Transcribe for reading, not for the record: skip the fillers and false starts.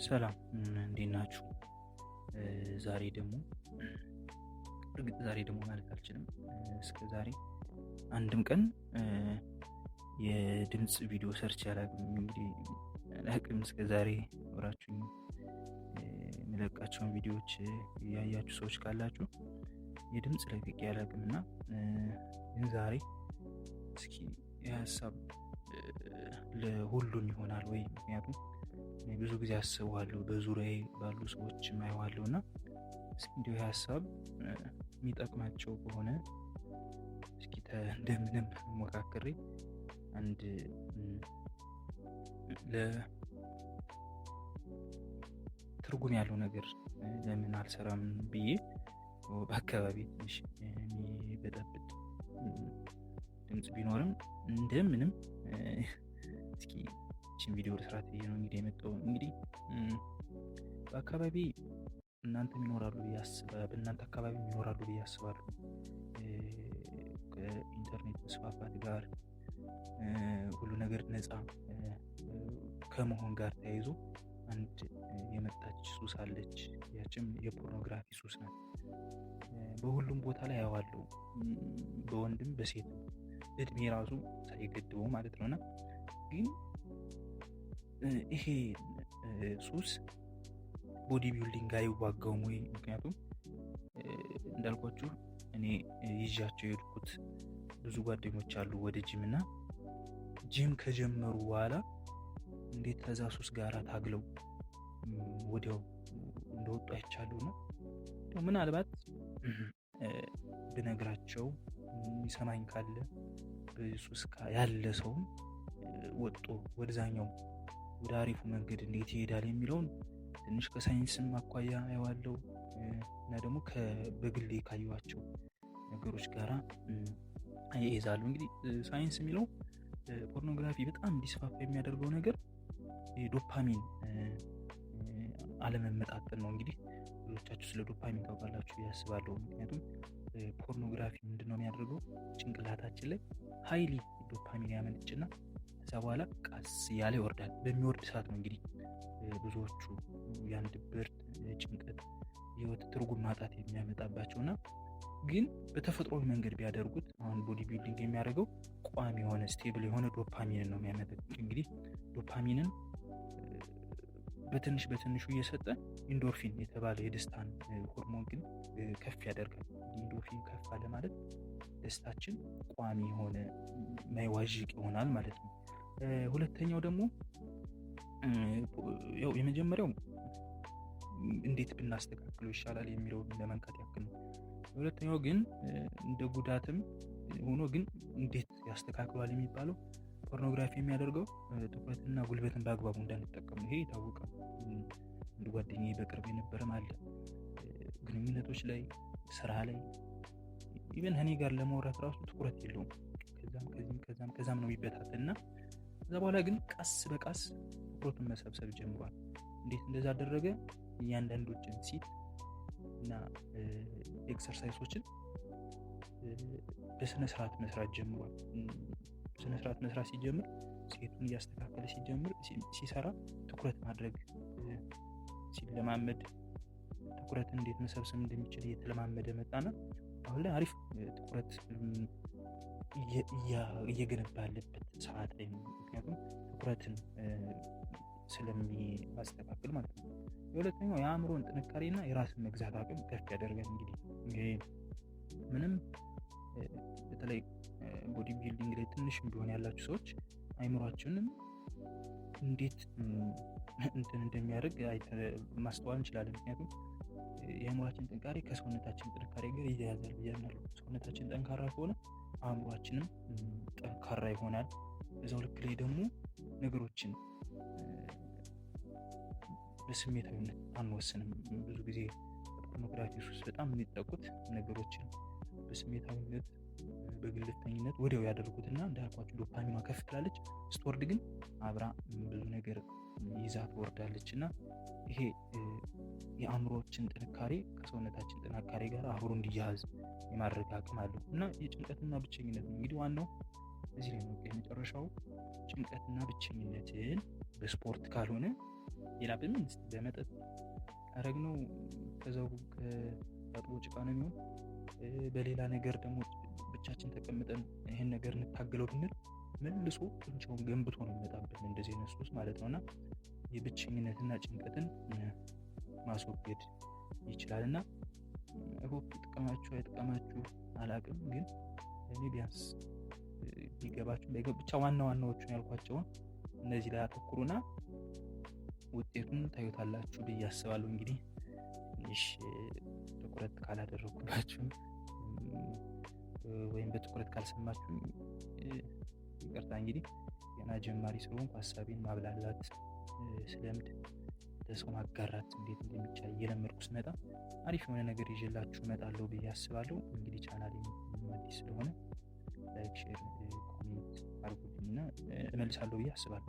ሰላም እንዴት ናችሁ? ዛሬ ደግሞ ማለት አልችልም። እስከ ዛሬ አንድም ቀን የድምጽ ቪዲዮ ሰርች አላውቅም። እንግዲህ አላውቅም እስከ ዛሬ አብራችሁኝ የምለቃቸውን ቪዲዮዎች ያያችሁ ሰዎች ካላችሁ የድምጽ ለቅቄ አላውቅም እና ግን ዛሬ እስኪ የሀሳብ ለሁሉም ይሆናል ወይ? ምክንያቱም ብዙ ጊዜ አስባለሁ በዙሪያዬ ባሉ ሰዎች ማየዋለሁ እና እስኪ እንዲሁ ሀሳብ የሚጠቅማቸው ከሆነ እስኪ እንደምንም ሞካክሬ አንድ ለትርጉም ያለው ነገር ለምን አልሰራም ብዬ በአካባቢ ትንሽ የሚበጠብጥ ድምጽ ቢኖርም እንደምንም እስኪ ይህችን ቪዲዮ ለስራት ብዬ ነው እንግዲህ የመጣው። እንግዲህ በአካባቢ በእናንተ አካባቢ ይኖራሉ ብዬ አስባለሁ። ከኢንተርኔት መስፋፋት ጋር ሁሉ ነገር ነፃ ከመሆን ጋር ተያይዞ አንድ የመጣች ሱስ አለች። ያችም የፖርኖግራፊ ሱስ ናት። በሁሉም ቦታ ላይ ያዋለው በወንድም በሴትም እድሜ ራሱ ሳይገድበው ማለት ነውና ግን ይሄ ሱስ ቦዲ ቢልዲንግ አይዋጋውም ወይ? ምክንያቱም እንዳልኳችሁ እኔ ይዣቸው የሄድኩት ብዙ ጓደኞች አሉ ወደ ጂም እና ጂም ከጀመሩ በኋላ እንዴት ከዛ ሱስ ጋር ታግለው ወዲያው እንደወጡ አይቻሉ ነው። ምናልባት ብነግራቸው ይሰማኝ ካለ በሱስ ያለ ሰውም ወጥቶ ወደዛኛው ወደ አሪፉ መንገድ እንዴት ይሄዳል የሚለውን ትንሽ ከሳይንስም አኳያ አየዋለሁ እና ደግሞ በግሌ ካየኋቸው ነገሮች ጋር አያይዛለሁ። እንግዲህ ሳይንስ የሚለው ፖርኖግራፊ በጣም እንዲስፋፋ የሚያደርገው ነገር የዶፓሚን አለመመጣጠን ነው። እንግዲህ ብዙዎቻችሁ ስለ ዶፓሚን ታውቃላችሁ ብዬ አስባለሁ። ምክንያቱም ፖርኖግራፊ ምንድነው የሚያደርገው? ጭንቅላታችን ላይ ሀይሊ ዶፓሚን ያመነጭና ከዛ በኋላ ቀስ እያለ ይወርዳል። በሚወርድ ሰዓት ነው እንግዲህ ብዙዎቹ ያን ድብርት፣ ጭንቀት፣ የህይወት ትርጉም ማጣት የሚያመጣባቸውና ግን በተፈጥሯዊ መንገድ ቢያደርጉት አሁን ቦዲ ቢልዲንግ የሚያደርገው ቋሚ የሆነ ስቴብል የሆነ ዶፓሚንን ነው የሚያመጣው። እንግዲህ ዶፓሚንን በትንሹ እየሰጠ ኢንዶርፊን የተባለ የደስታን ሆርሞን ግን ከፍ ያደርጋል። ኢንዶርፊን ከፍ አለ ማለት ደስታችን ቋሚ የሆነ ማይዋዥቅ ይሆናል ማለት ነው። ሁለተኛው ደግሞ ያው የመጀመሪያው እንዴት ብናስተካክለው ይሻላል የሚለው ለመንካት ያክል ነው። ሁለተኛው ግን እንደ ጉዳትም ሆኖ ግን እንዴት ያስተካክሏል የሚባለው ፖርኖግራፊ የሚያደርገው ትኩረትና ጉልበትን በአግባቡ እንዳንጠቀም ነው። ይሄ የታወቀ አንድ ጓደኛዬ በቅርብ የነበረም አለ ግንኙነቶች ላይ፣ ስራ ላይ ኢቨን እኔ ጋር ለማውራት ራሱ ትኩረት የለውም። ከዛም ነው የሚበታተንና ከዛ በኋላ ግን ቀስ በቀስ ትኩረቱን መሰብሰብ ጀምሯል። እንዴት እንደዛ አደረገ? እያንዳንዶችን ሲት እና ኤክሰርሳይሶችን በስነ ስርዓት መስራት ጀምሯል። በስነ ስርዓት መስራት ሲጀምር ሴቱን እያስተካከለ ሲሰራ ትኩረት ማድረግ ሲለማመድ ትኩረት እንዴት መሰብሰብ እንደሚችል እየተለማመደ መጣና አሁን ላይ አሪፍ ትኩረት እየገነባ ያለበት ሰዓት ላይ ነው። ምክንያቱም ትኩረትን ስለሚያስተካክል ማለት ነው። የሁለተኛው የአእምሮን ጥንካሬና የራስን መግዛት አቅም ከፍ ያደርጋል። እንግዲህ ምንም በተለይ ቦዲ ቢልዲንግ ላይ ትንሽ ቢሆን ያላችሁ ሰዎች አእምሯችንን እንዴት እንደሚያደርግ ማስተዋል እንችላለን። ምክንያቱም የአእምሯችን ጥንካሬ ከሰውነታችን ጥንካሬ ጋር ይያያዛል ብዬ አምናለሁ። ሰውነታችን ጠንካራ ከሆነ አእምሯችንም ጠንካራ ይሆናል። በዛው ልክ ላይ ደግሞ ነገሮችን በስሜታዊነት አንወስንም። ብዙ ጊዜ ፖርኖግራፊ ውስጥ በጣም የሚጠቁት ነገሮችን በስሜታዊነት በግልፍተኝነት ወዲያው ያደርጉትና እንዳልኳችሁ ዶፓሚኗ ከፍ ትላለች። ስትወርድ ግን አብራ ብዙ ነገር ይዛ ትወርዳለች እና ይሄ የአእምሮችን ጥንካሬ ከሰውነታችን ጥንካሬ ጋር አብሮ እንዲያያዝ የማድረግ አቅም አለው እና የጭንቀትና ብቸኝነት ነው። እንግዲህ ዋናው እዚህ ላይ ነው የመጨረሻው ጭንቀትና ብቸኝነትን በስፖርት ካልሆነ ሌላ በምን በመጠጥ ካረግነው ከዛው ከታጥቦ ጭቃ ነው የሚሆን። በሌላ ነገር ደግሞ ብቻችን ተቀምጠን ይሄን ነገር እንታገለው ብንል መልሶ ጡንቻውን ገንብቶ ነው የሚመጣብን እንደዚህ አይነት ሱስ ማለት ነውና የብቸኝነትና ጭንቀትን ማስወገድ ይችላልና ሆፕ ጥቅማችሁ አይጥቀማችሁ አላቅም፣ ግን እኔ ቢያንስ ቢገባችሁ ብቻ ዋናዎቹን ያልኳቸውን እነዚህ ላይ አተኩሩና ውጤቱን ታዩታላችሁ ብዬ አስባለሁ። እንግዲህ ትንሽ ትኩረት ካላደረኩባችሁ ወይም በትኩረት ካልሰማችሁ ይቅርታ። እንግዲህ ገና ጀማሪ ስለሆንኩ ሀሳቤን ማብላላት ስለምድ ለሰው ማጋራት እንዴት እንደሚቻል እየለመድኩ ስመጣ አሪፍ የሆነ ነገር ይዤላችሁ እመጣለሁ ብዬ አስባለሁ። እንግዲህ ቻናሌ አዲስ ስለሆነ ላይክ፣ ሼር፣ ኮሜንት አድርጉልኝና እመልሳለሁ ብዬ አስባለሁ።